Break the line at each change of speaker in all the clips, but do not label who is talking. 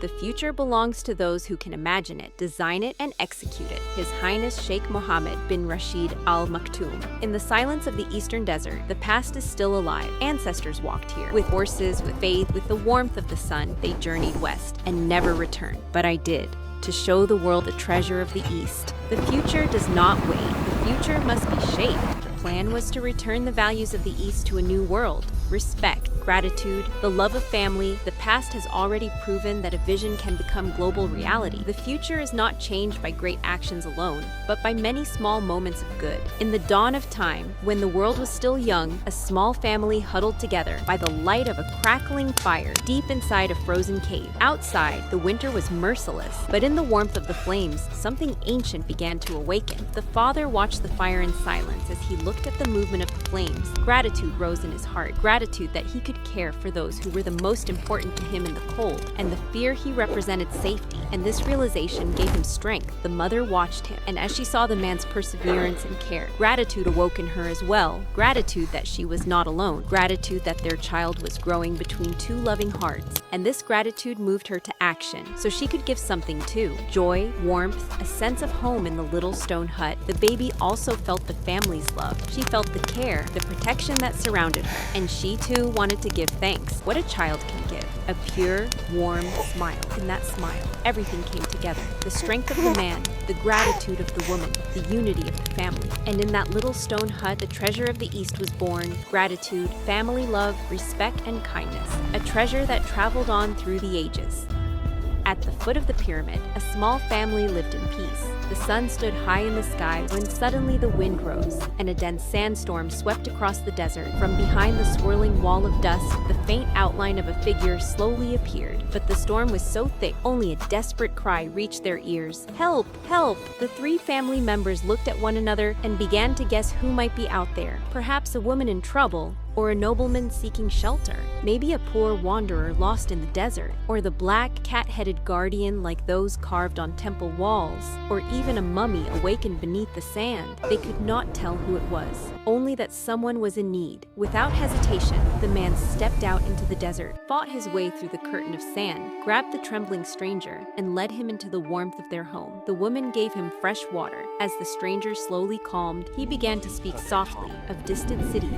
The future belongs to those who can imagine it, design it, and execute it. His Highness Sheikh Mohammed bin Rashid Al Maktoum. In the silence of the Eastern Desert, the past is still alive. Ancestors walked here. With horses, with faith, with the warmth of the sun, they journeyed west and never returned. But I did, to show the world the treasure of the East. The future does not wait. The future must be shaped. The plan was to return the values of the East to a new world. Respect, gratitude, the love of family. The past has already proven that a vision can become global reality. The future is not changed by great actions alone, but by many small moments of good. In the dawn of time, when the world was still young, a small family huddled together by the light of a crackling fire deep inside a frozen cave. Outside, the winter was merciless, but in the warmth of the flames, something ancient began to awaken. The father watched the fire in silence as he looked at the movement of the flames. Gratitude rose in his heart. Gratitude that he could care for those who were the most important to him in the cold, and the fear he represented safety, and this realization gave him strength. The mother watched him, and as she saw the man's perseverance and care, gratitude awoke in her as well. Gratitude that she was not alone. Gratitude that their child was growing between two loving hearts, and this gratitude moved her to action, so she could give something too. Joy, warmth, a sense of home in the little stone hut. The baby also felt the family's love. She felt the care, the protection that surrounded her, and she too wanted to give thanks. What a child can give. A pure, warm smile. In that smile, everything came together. The strength of the man, the gratitude of the woman, the unity of the family. And in that little stone hut, the treasure of the East was born. Gratitude, family love, respect, and kindness. A treasure that traveled on through the ages. At the foot of the pyramid, a small family lived in peace. The sun stood high in the sky when suddenly the wind rose, and a dense sandstorm swept across the desert. From behind the swirling wall of dust, the faint outline of a figure slowly appeared. But the storm was so thick, only a desperate cry reached their ears. "Help! Help!" The three family members looked at one another and began to guess who might be out there. Perhaps a woman in trouble, or a nobleman seeking shelter. Maybe a poor wanderer lost in the desert, or the black, cat-headed guardian like those carved on temple walls, or even a mummy awakened beneath the sand. They could not tell who it was, only that someone was in need. Without hesitation, the man stepped out into the desert, fought his way through the curtain of sand, grabbed the trembling stranger, and led him into the warmth of their home. The woman gave him fresh water. As the stranger slowly calmed, he began to speak softly of distant cities,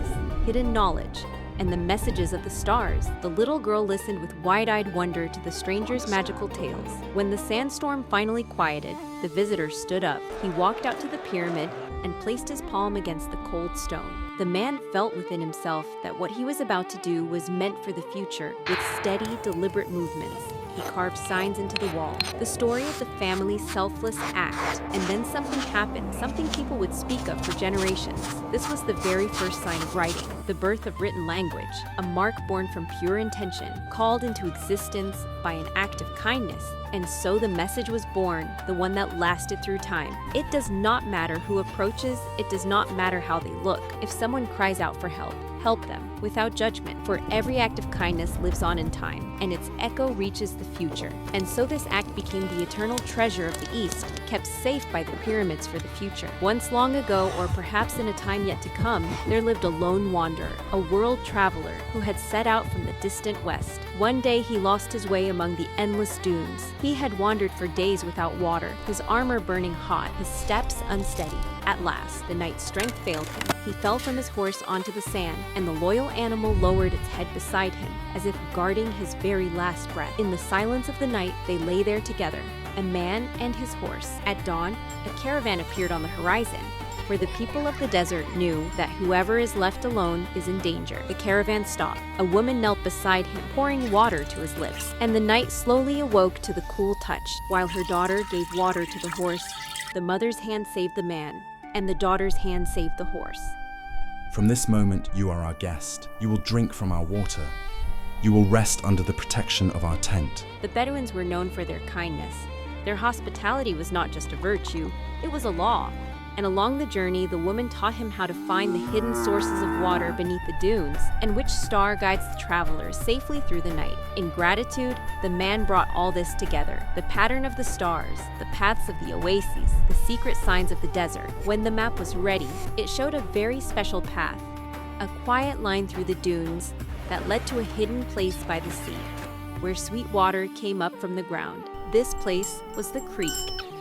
hidden knowledge, and the messages of the stars. The little girl listened with wide-eyed wonder to the stranger's magical tales. When the sandstorm finally quieted, the visitor stood up. He walked out to the pyramid and placed his palm against the cold stone. The man felt within himself that what he was about to do was meant for the future. With steady, deliberate movements, he carved signs into the wall. The story of the family's selfless act. And then something happened, something people would speak of for generations. This was the very first sign of writing, the birth of written language, a mark born from pure intention, called into existence by an act of kindness. And so the message was born, the one that lasted through time. It does not matter who approaches, it does not matter how they look. If someone cries out for help, help them without judgment, for every act of kindness lives on in time, and its echo reaches the future. And so this act became the eternal treasure of the East, kept safe by the pyramids for the future. Once long ago, or perhaps in a time yet to come, there lived a lone wanderer, a world traveler who had set out from the distant west. One day he lost his way among the endless dunes. He had wandered for days without water, his armor burning hot, his steps unsteady. At last, the knight's strength failed him. He fell from his horse onto the sand, and the loyal animal lowered its head beside him, as if guarding his very last breath. In the silence of the night, they lay there together, a man and his horse. At dawn, a caravan appeared on the horizon, where the people of the desert knew that whoever is left alone is in danger. The caravan stopped. A woman knelt beside him, pouring water to his lips, and the knight slowly awoke to the cool touch. While her daughter gave water to the horse, the mother's hand saved the man, and the daughter's hand saved the horse.
From this moment, you are our guest. You will drink from our water. You will rest under the protection of our tent.
The Bedouins were known for their kindness. Their hospitality was not just a virtue, it was a law. And along the journey, the woman taught him how to find the hidden sources of water beneath the dunes, and which star guides the travelers safely through the night. In gratitude, the man brought all this together: the pattern of the stars, the paths of the oases, the secret signs of the desert. When the map was ready, it showed a very special path, a quiet line through the dunes that led to a hidden place by the sea. where sweet water came up from the ground. This place was the creek,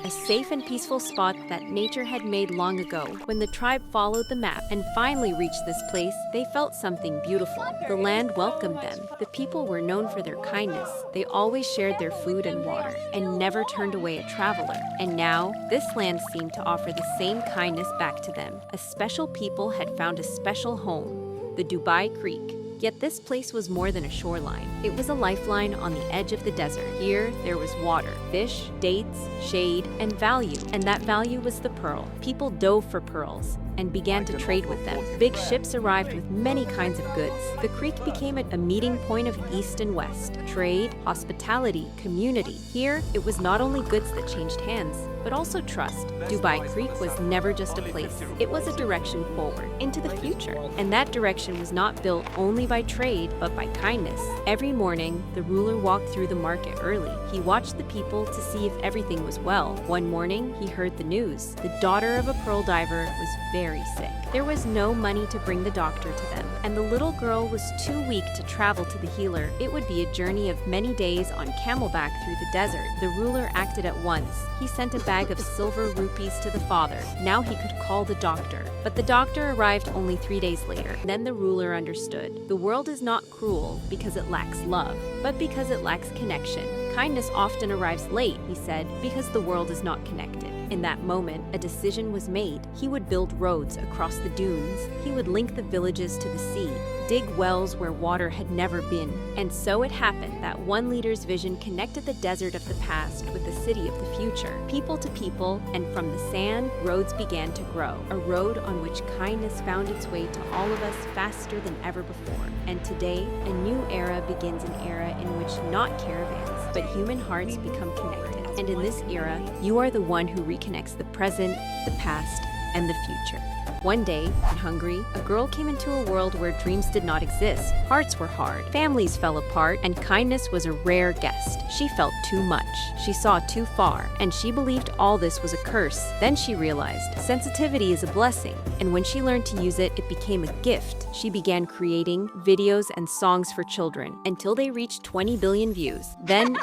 a safe and peaceful spot that nature had made long ago. When the tribe followed the map and finally reached this place, they felt something beautiful. The land welcomed them. The people were known for their kindness. They always shared their food and water and never turned away a traveler. And now, this land seemed to offer the same kindness back to them. A special people had found a special home, the Dubai Creek. Yet this place was more than a shoreline. It was a lifeline on the edge of the desert. Here, there was water, fish, dates, shade, and value. And that value was the pearl. People dove for pearls and began to trade with them. Big ships arrived with many kinds of goods. The creek became a meeting point of east and west. Trade, hospitality, community. Here, it was not only goods that changed hands, but also trust. Dubai Creek was never just a place. It was a direction forward, into the future. And that direction was not built only by trade, but by kindness. Every morning, the ruler walked through the market early. He watched the people to see if everything was well. One morning, he heard the news. The daughter of a pearl diver was very sick. There was no money to bring the doctor to them, and the little girl was too weak to travel to the healer. It would be a journey of many days on camelback through the desert. The ruler acted at once. He sent a bag of silver rupees to the father. Now he could call the doctor. But the doctor arrived only 3 days later. Then the ruler understood. The world is not cruel because it lacks love, but because it lacks connection. Kindness often arrives late, he said, because the world is not connected. In that moment, a decision was made. He would build roads across the dunes. He would link the villages to the sea, dig wells where water had never been. And so it happened that one leader's vision connected the desert of the past with the city of the future, people to people, and from the sand, roads began to grow. A road on which kindness found its way to all of us faster than ever before. And today, a new era begins, an era in which not caravans, but human hearts become connected. And in this era, you are the one who reconnects the present, the past, and the future. One day, in Hungary, a girl came into a world where dreams did not exist. Hearts were hard, families fell apart, and kindness was a rare guest. She felt too much. She saw too far, and she believed all this was a curse. Then she realized sensitivity is a blessing, and when she learned to use it, it became a gift. She began creating videos and songs for children until they reached 20 billion views. Then,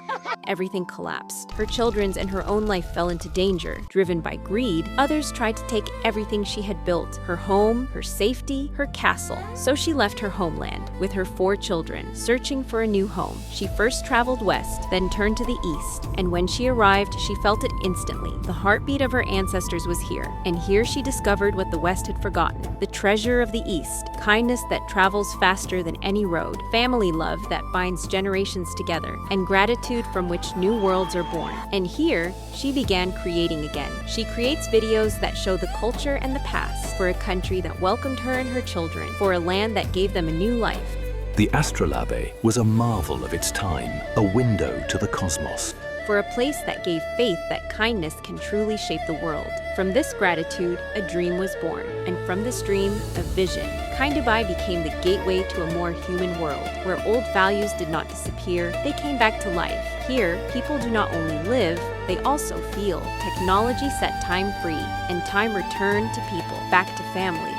everything collapsed. Her children's and her own life fell into danger. Driven by greed, others tried to take everything she had built, her home, her safety, her castle. So she left her homeland with her 4 children, searching for a new home. She first traveled west, then turned to the east, and when she arrived, she felt it instantly. The heartbeat of her ancestors was here, and here she discovered what the West had forgotten: the treasure of the East, kindness that travels faster than any road, family love that binds generations together, and gratitude from which new worlds are born. And here, she began creating again. She creates videos that show the culture and the past, for a country that welcomed her and her children, for a land that gave them a new life.
The astrolabe was a marvel of its time, a window to the cosmos.
For a place that gave faith that kindness can truly shape the world. From this gratitude, a dream was born, and from this dream, a vision. Kindubai became the gateway to a more human world, where old values did not disappear, they came back to life. Here, people do not only live, they also feel. Technology set time free, and time returned to people, back to family,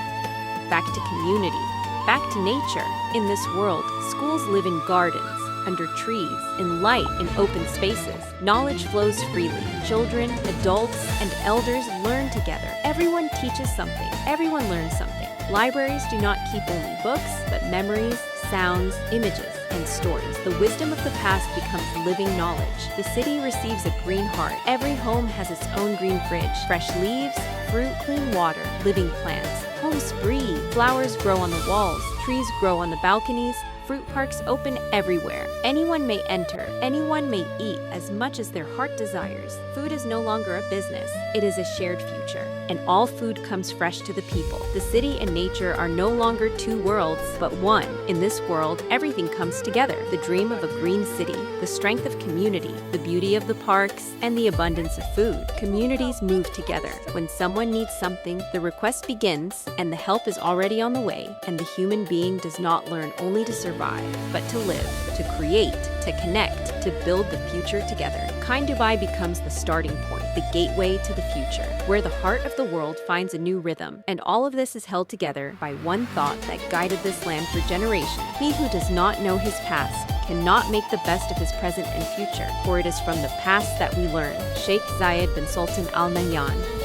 back to community, back to nature. In this world, schools live in gardens, under trees, in light, in open spaces. Knowledge flows freely. Children, adults, and elders learn together. Everyone teaches something. Everyone learns something. Libraries do not keep only books, but memories, sounds, images, and stories. The wisdom of the past becomes living knowledge. The city receives a green heart. Every home has its own green fridge. Fresh leaves, fruit, clean water, living plants. Homes breathe. Flowers grow on the walls. Trees grow on the balconies. Fruit parks open everywhere. Anyone may enter, anyone may eat as much as their heart desires. Food is no longer a business, it is a shared future. And all food comes fresh to the people. The city and nature are no longer 2 worlds, but one. In this world, everything comes together. The dream of a green city, the strength of community, the beauty of the parks, and the abundance of food. Communities move together. When someone needs something, the request begins, and the help is already on the way, and the human being does not learn only to survive, but to live, to create, to connect, to build the future together. Kindubai becomes the starting point, the gateway to the future, where the heart of the world finds a new rhythm. And all of this is held together by one thought that guided this land for generations. He who does not know his past cannot make the best of his present and future, for it is from the past that we learn. Sheikh Zayed bin Sultan Al Nahyan.